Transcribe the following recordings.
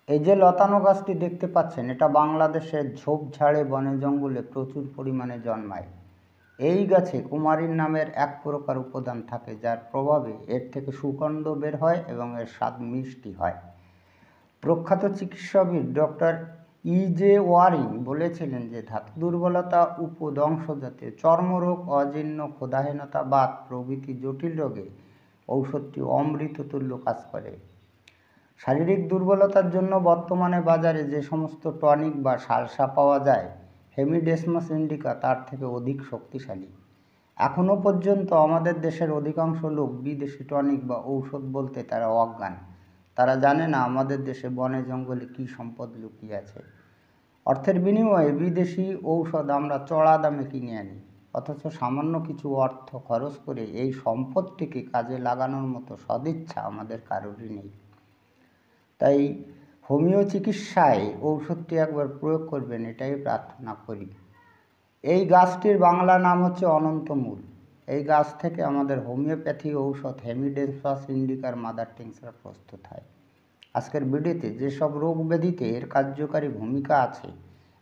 এই যে লতানো গাছটি দেখতে পাচ্ছেন, এটা বাংলাদেশের ঝোপঝাড়ে বনে জঙ্গলে প্রচুর পরিমাণে জন্মায়। এই গাছে কুমারীর নামের এক প্রকার উপাদান থাকে, যার প্রভাবে এর থেকে সুগন্ধ বের হয় এবং এর স্বাদ মিষ্টি হয়। প্রখ্যাত চিকিৎসাবিদ ডক্টর E.J. ওয়ারিং বলেছিলেন যে ধাতু দুর্বলতা, উপদংশ জাতীয় চর্মরোগ, অজীর্ণ, ক্ষুধাহীনতা, বাত প্রভৃতি জটিল রোগে ঔষধটি অমৃততুল্য কাজ করে। শারীরিক দুর্বলতার জন্য বর্তমানে বাজারে যে সমস্ত টনিক বা সালসা পাওয়া যায়, হেমিডেসমাস ইন্ডিকা তার থেকে অধিক শক্তিশালী। এখনও পর্যন্ত আমাদের দেশের অধিকাংশ লোক বিদেশি টনিক বা ঔষধ বলতে তারা অজ্ঞান। তারা জানে না আমাদের দেশে বনে জঙ্গলে কী সম্পদ লুকিয়ে আছে। অর্থের বিনিময়ে বিদেশি ঔষধ আমরা চড়া দামে কিনে আনি, অথচ সামান্য কিছু অর্থ খরচ করে এই সম্পদটিকে কাজে লাগানোর মতো সদিচ্ছা আমাদের কারোরই নেই। তাই হোমিও চিকিৎসায় ঔষধটি একবার প্রয়োগ করবেন, এটাই প্রার্থনা করি। এই গাছটির বাংলা নাম হচ্ছে অনন্তমূল। এই গাছ থেকে আমাদের হোমিওপ্যাথি ঔষধ হেমিডেসমাস ইন্ডিকার মাদার টিংচার প্রস্তুত হয়। আজকের ভিডিওতে যেসব রোগ ব্যাধিতে এর কার্যকারী ভূমিকা আছে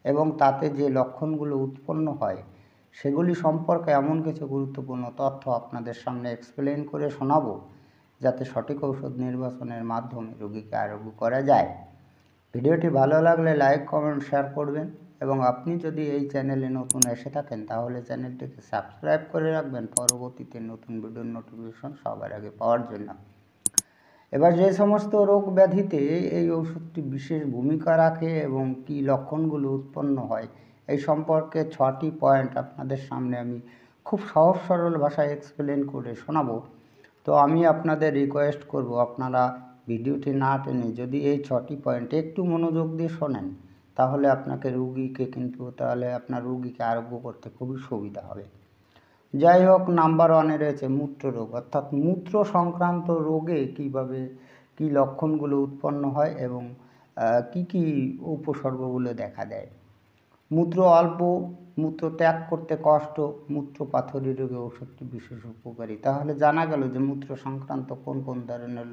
এবং তাতে যে লক্ষণগুলো উৎপন্ন হয়, সেগুলি সম্পর্কে এমন কিছু গুরুত্বপূর্ণ তথ্য আপনাদের সামনে এক্সপ্লেন করে শোনাবো, যাতে সঠিক ঔষধ নির্বাচনের মাধ্যমে রোগীকে আরোগ্য করা যায়। ভিডিওটি ভালো লাগলে লাইক, কমেন্ট, শেয়ার করবেন এবং আপনি যদি এই চ্যানেলে নতুন এসে থাকেন তাহলে চ্যানেলটিকে সাবস্ক্রাইব করে রাখবেন পরবর্তীতে নতুন ভিডিওর নোটিফিকেশন সবার আগে পাওয়ার জন্য। এবার যে সমস্ত রোগ ব্যাধিতে এই ওষুধটি বিশেষ ভূমিকা রাখে এবং কী লক্ষণগুলো উৎপন্ন হয়, এই সম্পর্কে 6টি পয়েন্ট আপনাদের সামনে আমি খুব সহজ সরল ভাষায় এক্সপ্লেন করে শোনাবো। তো আমি আপনাদের রিকোয়েস্ট করব, আপনারা ভিডিওটি না টেনে যদি এই 6টি পয়েন্ট একটু মনোযোগ দিয়ে শোনেন, তাহলে আপনার রুগীকে আরোগ্য করতে খুবই সুবিধা হবে। যাই হোক, নাম্বার 1-এ রয়েছে মূত্ররোগ, অর্থাৎ মূত্র সংক্রান্ত রোগে কী লক্ষণগুলো উৎপন্ন হয় এবং কি উপসর্গগুলো দেখা দেয়। মূত্র অল্প, মূত্র ত্যাগ করতে কষ্ট, মূত্রপাথড়ী রোগে ওষুধটি বিশেষ উপকারী। তাহলে জানা গেল যে মূত্র সংক্রান্ত কোন ধরনের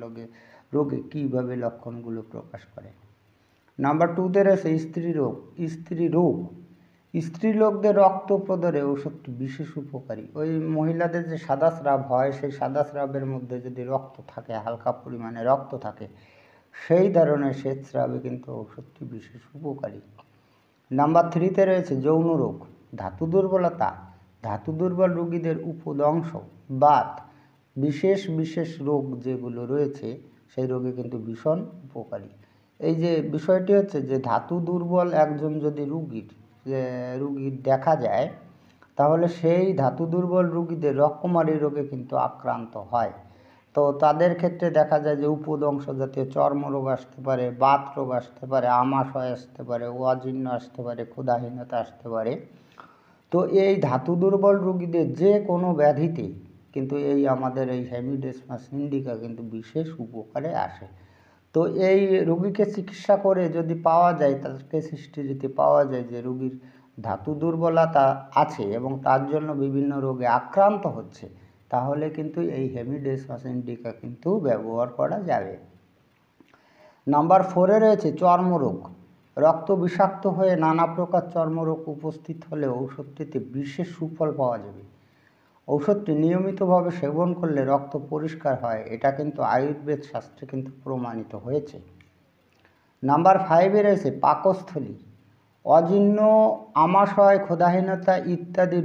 রোগে কীভাবে লক্ষণগুলো প্রকাশ করে। নাম্বার 2-তে রয়েছে স্ত্রীলোকদের রক্ত প্রদানে ওষুধটি বিশেষ উপকারী। ওই মহিলাদের যে সাদা স্রাব হয়, সেই সাদা স্রাবের মধ্যে যদি রক্ত থাকে, হালকা পরিমাণে রক্ত থাকে, সেই ধরনের শ্বেতস্রাবে কিন্তু ওষুধটি বিশেষ উপকারী। নাম্বার 3-তে রয়েছে যৌন রোগ, ধাতু দুর্বলতা, ধাতু দুর্বল রোগীদের উপদংশ, বাত, বিশেষ রোগ যেগুলো রয়েছে সেই রোগে কিন্তু ভীষণ উপকারী। এই যে বিষয়টি হচ্ছে যে ধাতু দুর্বল একজন যদি রুগীর দেখা যায়, তাহলে সেই ধাতু দুর্বল রুগীদের রকমারি রোগে কিন্তু আক্রান্ত হয়। তো তাদের ক্ষেত্রে দেখা যায় যে উপদংশ জাতীয় চর্মরোগ আসতে পারে, বাত রোগ আসতে পারে, আমাশয় আসতে পারে, অজীর্ণ আসতে পারে, ক্ষুধাহীনতা আসতে পারে। তো এই ধাতু দুর্বল রোগীদের যে কোনো ব্যাধিতে কিন্তু আমাদের এই হেমিডেসমাস ইন্ডিকা কিন্তু বিশেষ উপকারে আসে। তো এই রোগীকে চিকিৎসা করে যদি পাওয়া যায়, তাকে সৃষ্টি পাওয়া যায় যে রোগীর ধাতু দুর্বলতা আছে এবং তার জন্য বিভিন্ন রোগে আক্রান্ত হচ্ছে, তাহলে কিন্তু এই হেমিডেসমাস ইন্ডিকা কিন্তু ব্যবহার করা যাবে। নাম্বার 4-এ রয়েছে চর্মরোগ, রক্ত বিষাক্ত হয়ে নানা প্রকার চর্মরোগ উপস্থিত হলে ঔষধটিতে বিশেষ সুফল পাওয়া যাবে। ঔষধটি নিয়মিতভাবে সেবন করলে রক্ত পরিষ্কার হয়, এটা কিন্তু আয়ুর্বেদ শাস্ত্রে কিন্তু প্রমাণিত হয়েছে। নাম্বার 5-এ রয়েছে পাকস্থলী, অজীর্ণ, আমাশয়, ক্ষুধাহীনতা ইত্যাদি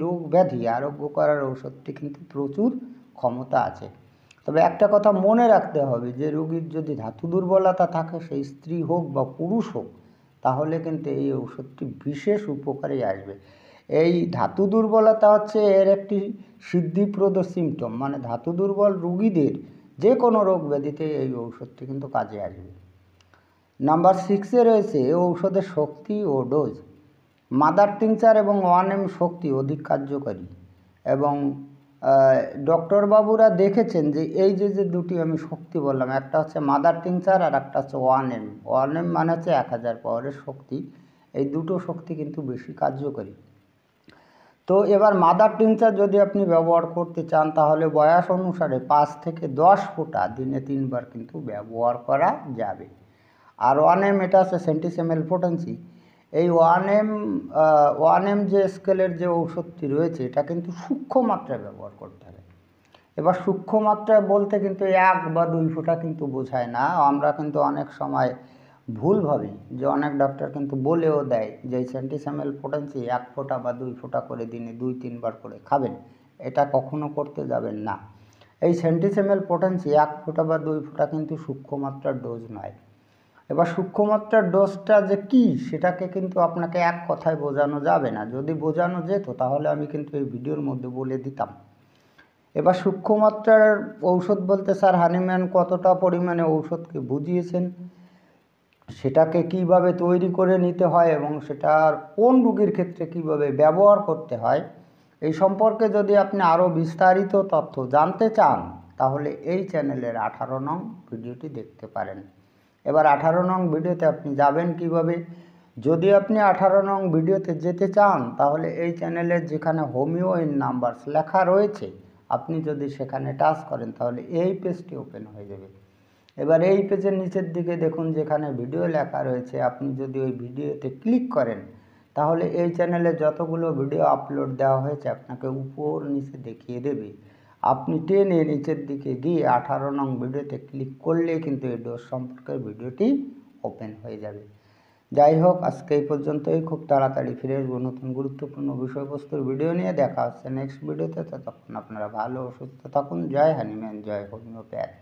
রোগ ব্যাধি আরোগ্য করার ঔষধটি কিন্তু প্রচুর ক্ষমতা আছে। তবে একটা কথা মনে রাখতে হবে যে রোগীর যদি ধাতু দুর্বলতা থাকে, সেই স্ত্রী হোক বা পুরুষ হোক, তাহলে কিন্তু এই ঔষধটি বিশেষ উপকারে আসবে। এই ধাতু দুর্বলতা হচ্ছে এর একটি সিদ্ধিপ্রদ সিমটম, মানে ধাতু দুর্বল রোগীদের যে কোনো রোগ ব্যাধিতে এই ঔষধটি কিন্তু কাজে আসবে। নাম্বার 6-এ রয়েছে ঔষধের শক্তি ও ডোজ, মাদার টিংচার এবং 1M শক্তি অধিক কার্যকারী এবং ডক্টর বাবুরা দেখেছেন যে এই যে দুটি আমি শক্তি বললাম, একটা হচ্ছে মাদার টিংচার আর একটা হচ্ছে 1M মানে হচ্ছে 1000 পাওয়ারের শক্তি। এই দুটো শক্তি কিন্তু বেশি কার্যকরী। তো এবার মাদার টিনচার যদি আপনি ব্যবহার করতে চান তাহলে বয়স অনুসারে 5 থেকে 10 ফোঁটা দিনে 3 বার কিন্তু ব্যবহার করা যাবে। আর 1 এম এটা আছে সেন্টিসেমেল পোটেন্সি। এই 1 এম যে স্কেলের যে ঔষধটি রয়েছে এটা কিন্তু সূক্ষ্ম মাত্রায় ব্যবহার করতে হবে। এবার সূক্ষ্ম মাত্রায় বলতে কিন্তু 1 বা 2 ফোঁটা কিন্তু বোঝায় না। আমরা কিন্তু অনেক সময় ভুল ভাবি যে অনেক ডক্টর কিন্তু বলেও দেয় যে এই সেন্টিসেমেল পোটেন্সি 1 ফোঁটা বা 2 ফোঁটা করে দিনে 2-3 বার করে খাবেন। এটা কখনো করতে যাবেন না। এই সেন্টিসেমেল পোটেন্সি 1 ফোঁটা বা 2 ফোঁটা কিন্তু সূক্ষ্ম মাত্রার ডোজ নয়। এবার সূক্ষ্ম মাত্রার ডোজটা যে কী সেটাকে কিন্তু আপনাকে এক কথায় বোঝানো যাবে না। যদি বোঝানো যেত তাহলে আমি কিন্তু এই ভিডিওর মধ্যে বলে দিতাম। এবার সূক্ষ্ম মাত্রার ঔষধ বলতে স্যার হানিম্যান কতটা পরিমাণে ঔষধকে বুঝিয়েছেন, সেটাকে কিভাবে তৈরি করে নিতে হয় এবং সেটার কোন রোগীর ক্ষেত্রে কিভাবে ব্যবহার করতে হয়, এই সম্পর্কে যদি আপনি আরও বিস্তারিত তথ্য জানতে চান তাহলে এই চ্যানেলের 18 নং ভিডিওটি দেখতে পারেন। এবার 18 নং ভিডিওতে আপনি যাবেন কিভাবে? যদি আপনি 18 নং ভিডিওতে যেতে চান তাহলে এই চ্যানেলের যেখানে হোমিও ইন নাম্বারস লেখা রয়েছে আপনি যদি সেখানে টাচ করেন তাহলে এই পেজটি ওপেন হয়ে যাবে। এবার এই পেজের নিচের দিকে দেখুন যেখানে ভিডিও লেখা রয়েছে, আপনি যদি ওই ভিডিওতে ক্লিক করেন তাহলে এই চ্যানেলে যতগুলো ভিডিও আপলোড দেওয়া হয়েছে আপনাকে উপর নিচে দেখিয়ে দেবে। আপনি টেনে নিচের দিকে গিয়ে 18 নং ভিডিওতে ক্লিক করলে কিন্তু এই ডোজ সম্পর্কের ভিডিওটি ওপেন হয়ে যাবে। যাই হোক, আজকে এই পর্যন্তই। খুব তাড়াতাড়ি ফিরে আসবো নতুন গুরুত্বপূর্ণ বিষয়বস্তুর ভিডিও নিয়ে। দেখা হচ্ছে নেক্সট ভিডিওতে। ততক্ষণ আপনারা ভালো ও সুস্থ থাকুন। জয় হানিম্যান, জয় হোমিওপ্যাথ।